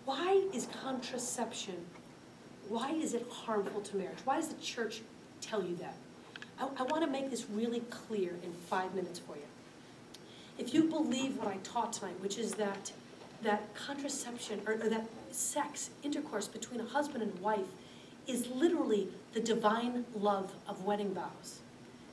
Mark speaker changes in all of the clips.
Speaker 1: Why is contraception, why is it harmful to marriage? Why does the church tell you that? I want to make this really clear in 5 minutes for you. If you believe what I taught tonight, which is that contraception, or that sex, intercourse between a husband and wife is literally the divine love of wedding vows,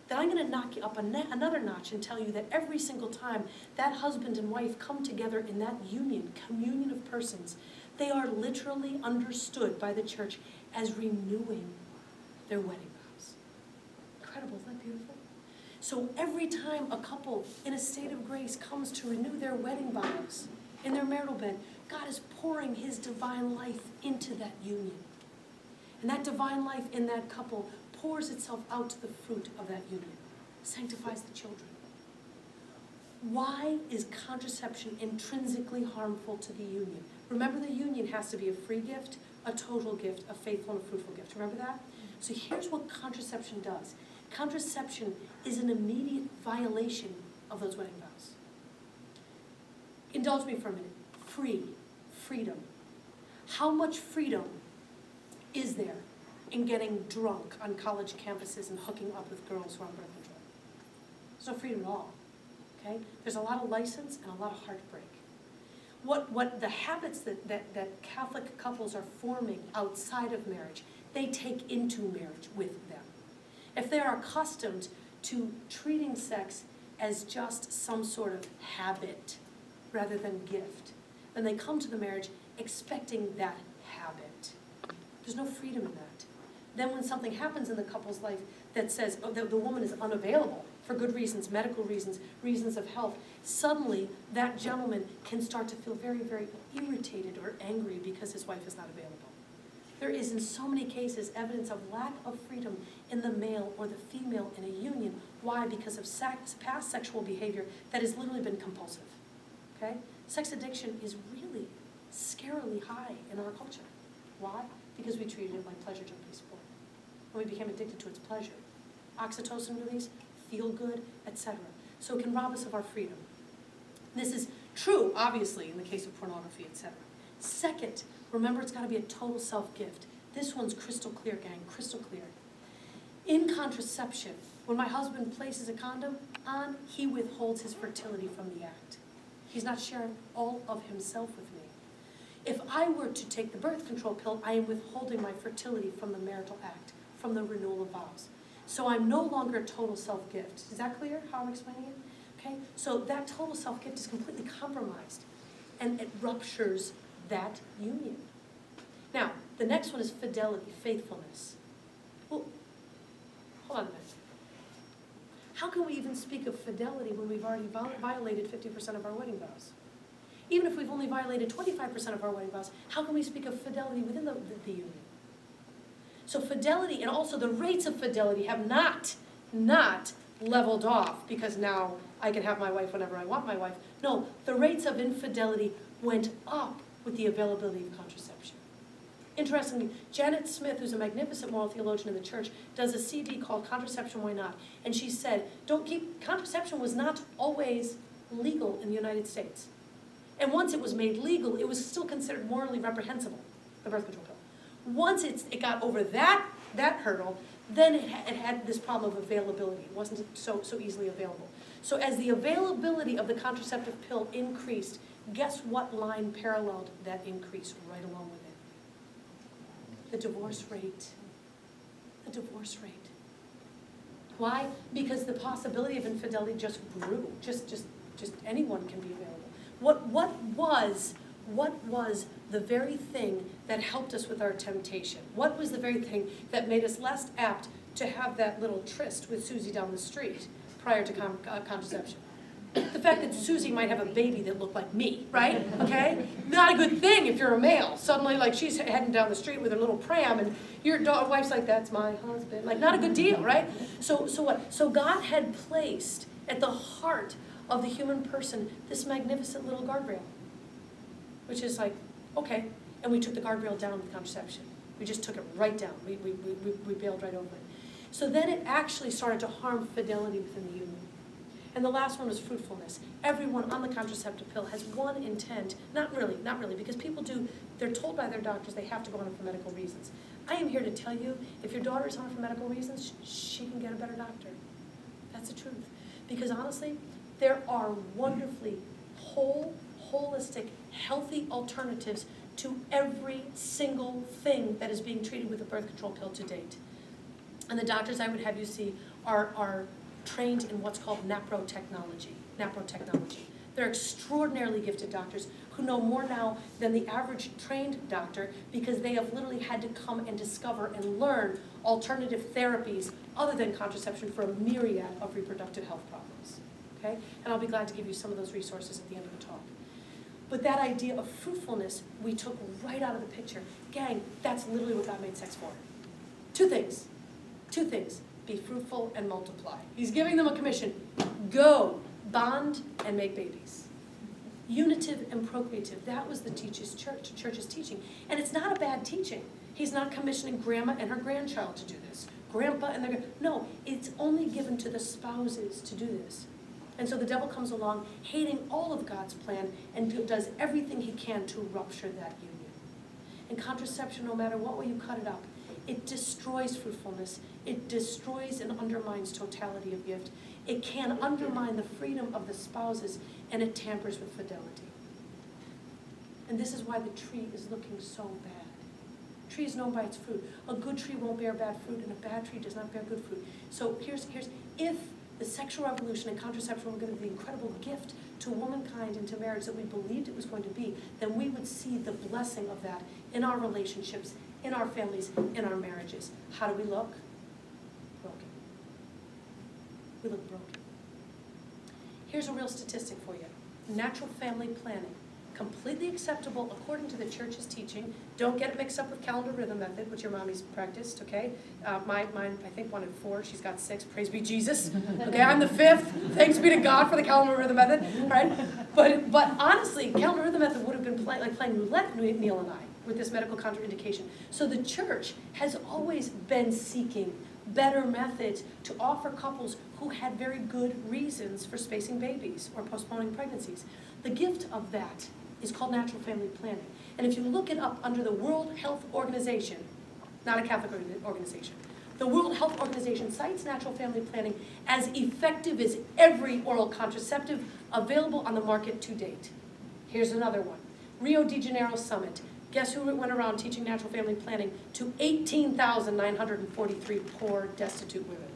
Speaker 1: then I'm going to knock you up another notch and tell you that every single time that husband and wife come together in that union, communion of persons, they are literally understood by the church as renewing their wedding vows. Incredible, isn't that beautiful? So every time a couple in a state of grace comes to renew their wedding vows in their marital bed, God is pouring his divine life into that union. And that divine life in that couple pours itself out to the fruit of that union, sanctifies the children. Why is contraception intrinsically harmful to the union? Remember, the union has to be a free gift, a total gift, a faithful and a fruitful gift. Remember that? So here's what contraception does. Contraception is an immediate violation of those wedding vows. Indulge me for a minute. Freedom. How much freedom is there in getting drunk on college campuses and hooking up with girls who are on birth control? There's no freedom at all. Okay? There's a lot of license and a lot of heartbreak. What the habits that Catholic couples are forming outside of marriage, they take into marriage with them. If they are accustomed to treating sex as just some sort of habit rather than gift, then they come to the marriage expecting that habit. There's no freedom in that. Then when something happens in the couple's life that says, oh, the woman is unavailable for good reasons, medical reasons, reasons of health, suddenly that gentleman can start to feel very, very irritated or angry because his wife is not available. There is, in so many cases, evidence of lack of freedom in the male or the female in a union. Why? Because of past sexual behavior that has literally been compulsive. Okay? Sex addiction is really scarily high in our culture. Why? Because we treated it like pleasure junkie sport. And we became addicted to its pleasure. Oxytocin release, feel good, etc. So it can rob us of our freedom. This is true, obviously, in the case of pornography, etc. Second, remember, it's got to be a total self-gift. This one's crystal clear, gang, crystal clear. In contraception, when my husband places a condom on, he withholds his fertility from the act. He's not sharing all of himself with me. If I were to take the birth control pill, I am withholding my fertility from the marital act, from the renewal of vows. So I'm no longer a total self-gift. Is that clear, how I'm explaining it? Okay, so that total self-gift is completely compromised, and it ruptures that union. Now, the next one is fidelity, faithfulness. Well, hold on a minute. How can we even speak of fidelity when we've already violated 50% of our wedding vows? Even if we've only violated 25% of our wedding vows, how can we speak of fidelity within the union? So fidelity, and also the rates of fidelity have not leveled off because now I can have my wife whenever I want my wife. No, the rates of infidelity went up with the availability of contraception. Interestingly, Janet Smith, who's a magnificent moral theologian in the church, does a CD called Contraception, Why Not? And she said, contraception was not always legal in the United States. And once it was made legal, it was still considered morally reprehensible, the birth control pill. Once it got over that hurdle, then it had this problem of availability. It wasn't so easily available. So as the availability of the contraceptive pill increased, guess what line paralleled that increase right along with it? The divorce rate. The divorce rate. Why? Because the possibility of infidelity just grew. Just anyone can be available. What was the very thing that helped us with our temptation? What was the very thing that made us less apt to have that little tryst with Susie down the street prior to contraception? The fact that Susie might have a baby that looked like me, right? Okay? Not a good thing if you're a male. Suddenly, like, she's heading down the street with her little pram, and your wife's like, that's my husband. Like, not a good deal, right? So what? So God had placed at the heart of the human person this magnificent little guardrail, which is like, okay, and we took the guardrail down with contraception. We just took it right down. We bailed right over it. So then it actually started to harm fidelity within the union. And the last one was fruitfulness. Everyone on the contraceptive pill has one intent, not really, because people do They're told by their doctors they have to go on it for medical reasons. I am here to tell you, if your daughter is on it for medical reasons, she can get a better doctor. That's the truth. Because honestly, there are wonderfully holistic, healthy alternatives to every single thing that is being treated with a birth control pill to date. And the doctors I would have you see are trained in what's called NAPRO technology. They're extraordinarily gifted doctors who know more now than the average trained doctor because they have literally had to come and discover and learn alternative therapies other than contraception for a myriad of reproductive health problems. Okay? And I'll be glad to give you some of those resources at the end of the talk. But that idea of fruitfulness, we took right out of the picture. Gang, that's literally what God made sex for. Two things. Be fruitful and multiply. He's giving them a commission. Go, bond, and make babies. Unitive and procreative. That was the church's teaching. And it's not a bad teaching. He's not commissioning grandma and her grandchild to do this. Grandpa and their... No, it's only given to the spouses to do this. And so the devil comes along hating all of God's plan and does everything he can to rupture that union. And contraception, no matter what way you cut it up, it destroys fruitfulness. It destroys and undermines totality of gift. It can undermine the freedom of the spouses, and it tampers with fidelity. And this is why the tree is looking so bad. Tree is known by its fruit. A good tree won't bear bad fruit, and a bad tree does not bear good fruit. So here's if the sexual revolution and contraception were going to be the incredible gift to womankind and to marriage that we believed it was going to be, then we would see the blessing of that in our relationships, in our families, in our marriages. How do we look? Broken. We look broken. Here's a real statistic for you. Natural family planning. Completely acceptable according to the church's teaching. Don't get it mixed up with calendar rhythm method, which your mommy's practiced, okay? Mine, I think, wanted 4. She's got 6. Praise be Jesus. Okay, I'm the 5th. Thanks be to God for the calendar rhythm method, right? But honestly, calendar rhythm method would have been like playing roulette, Neil and I, with this medical contraindication. So the church has always been seeking better methods to offer couples who had very good reasons for spacing babies or postponing pregnancies. The gift of that is called natural family planning. And if you look it up under the World Health Organization, not a Catholic organization, the World Health Organization cites natural family planning as effective as every oral contraceptive available on the market to date. Here's another one. Rio de Janeiro Summit. Guess who went around teaching natural family planning to 18,943 poor, destitute women?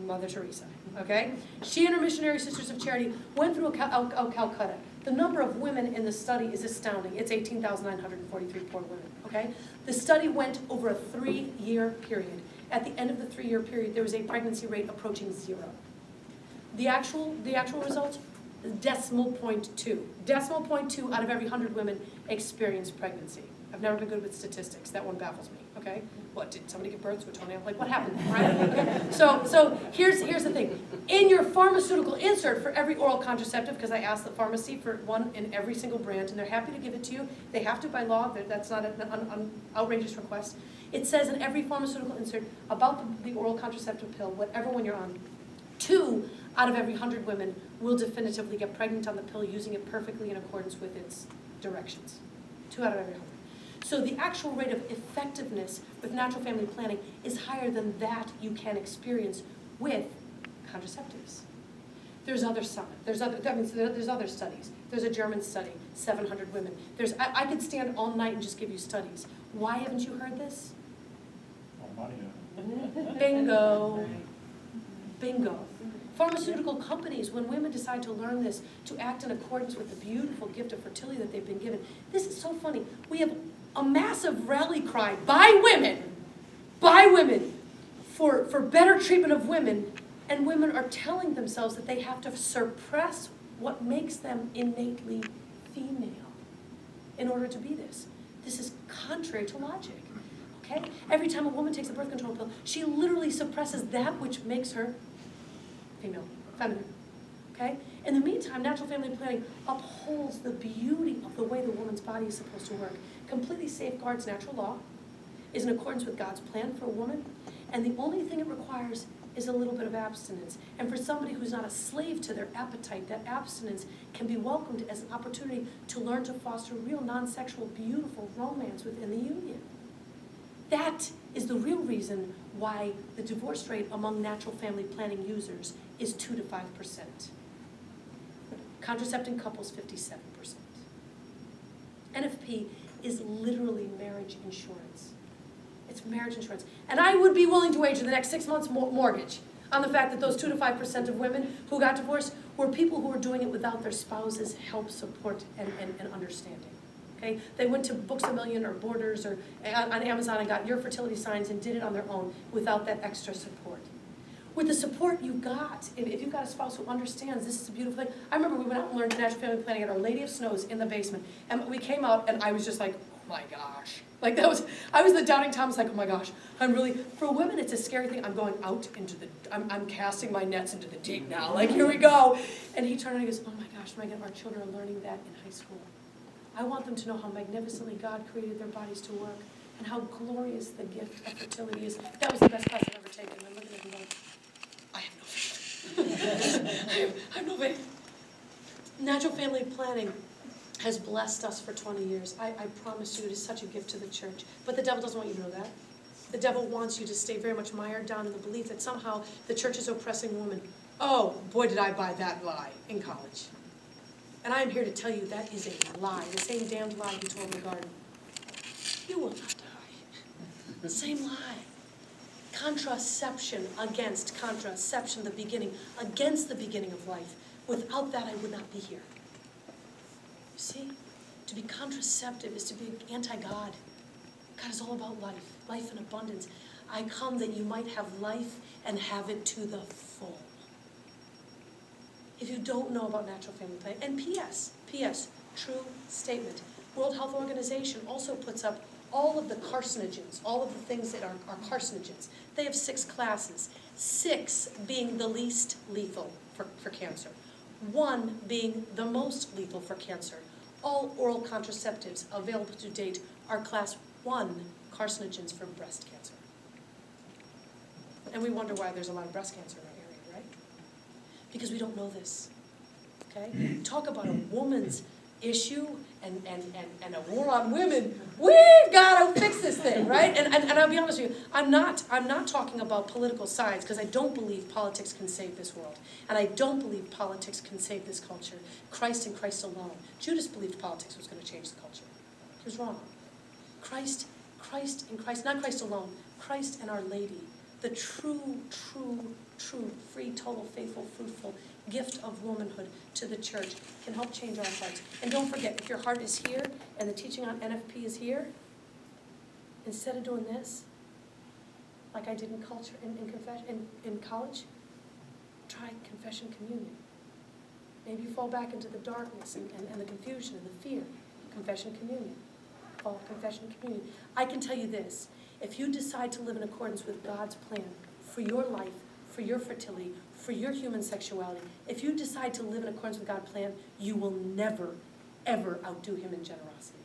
Speaker 1: Mother Teresa, okay? She and her missionary Sisters of Charity went through Calcutta. The number of women in the study is astounding. It's 18,943 poor women, okay? The study went over a 3-year period. At the end of the 3-year period, there was a pregnancy rate approaching 0. The actual results, 0.2. 0.2 out of every 100 women experienced pregnancy. I've never been good with statistics. That one baffles me, okay? What, did somebody give birth to a toenail? Like, what happened, right? Okay. So here's the thing. In your pharmaceutical insert for every oral contraceptive, because I asked the pharmacy for one in every single brand, and they're happy to give it to you. They have to by law. That's not an outrageous request. It says in every pharmaceutical insert about the oral contraceptive pill, whatever one you're on, 2 out of every 100 women will definitively get pregnant on the pill using it perfectly in accordance with its directions. 2 out of every 100. So the actual rate of effectiveness with natural family planning is higher than that you can experience with contraceptives. There's other studies. There's a German study, 700 women. I could stand all night and just give you studies. Why haven't you heard this? Bingo. Bingo. Pharmaceutical companies, when women decide to learn this, to act in accordance with the beautiful gift of fertility that they've been given. This is so funny. We have a massive rally cry by women, for better treatment of women, and women are telling themselves that they have to suppress what makes them innately female in order to be this. This is contrary to logic, okay? Every time a woman takes a birth control pill, she literally suppresses that which makes her female, feminine, okay? In the meantime, natural family planning upholds the beauty of the way the woman's body is supposed to work, completely safeguards natural law, is in accordance with God's plan for a woman, and the only thing it requires is a little bit of abstinence. And for somebody who's not a slave to their appetite, that abstinence can be welcomed as an opportunity to learn to foster real non-sexual, beautiful romance within the union. That is the real reason why the divorce rate among natural family planning users is 2 to 5%. Contracepting couples, 57%. n.f.p. is literally marriage insurance. It's marriage insurance. And I would be willing to wager the next 6 months mortgage on the fact that those 2 to 5% of women who got divorced were people who were doing it without their spouse's help, support, and understanding. Okay? They went to Books A Million or Borders or on Amazon and got your fertility signs and did it on their own without that extra support. With the support you got, if you've got a spouse who understands this is a beautiful thing. I remember we went out and learned natural family planning at Our Lady of Snows in the basement. And we came out and I was just like, oh my gosh. Like I was the doubting Thomas, like, oh my gosh, for women it's a scary thing. I'm going out into I'm casting my nets into the deep now. Like, here we go. And he turned and he goes, oh my gosh, Megan, our children are learning that in high school. I want them to know how magnificently God created their bodies to work and how glorious the gift of fertility is. That was the best class I've ever taken. And I'm looking at him going, I have no faith. I have no faith. Natural family planning has blessed us for 20 years. I promise you it is such a gift to the church. But the devil doesn't want you to know that. The devil wants you to stay very much mired down in the belief that somehow the church is oppressing women. Oh, boy, did I buy that lie in college. And I am here to tell you that is a lie, the same damned lie he told in the garden. You will not die. The same lie. Contraception, the beginning, against the beginning of life. Without that, I would not be here. You see? To be contraceptive is to be anti-God. God is all about life, life in abundance. I come that you might have life and have it to the full. If you don't know about natural family planning, and P.S., true statement, World Health Organization also puts up all of the carcinogens, all of the things that are carcinogens. They have 6 classes, 6 being the least lethal for cancer, 1 being the most lethal for cancer. All oral contraceptives available to date are class 1 carcinogens for breast cancer. And we wonder why there's a lot of breast cancer in our area, right? Because we don't know this, okay? Talk about a woman's issue and a war on women. We've got to fix this thing, right? And I'll be honest with you, I'm not talking about political sides because I don't believe politics can save this world. And I don't believe politics can save this culture. Christ and Christ alone. Judas believed politics was going to change the culture. He was wrong. Christ and Christ, not Christ alone, Christ and Our Lady, the true, free, total, faithful, fruitful gift of womanhood to the church can help change our hearts. And don't forget, if your heart is here and the teaching on n.f.p. is here, instead of doing this, like I did in culture, in college, try confession communion. Maybe you fall back into the darkness and the confusion and the fear. Confession communion. Fall confession communion. I can tell you this, if you decide to live in accordance with God's plan for your life, for your fertility, for your human sexuality, if you decide to live in accordance with God's plan, you will never, ever outdo him in generosity.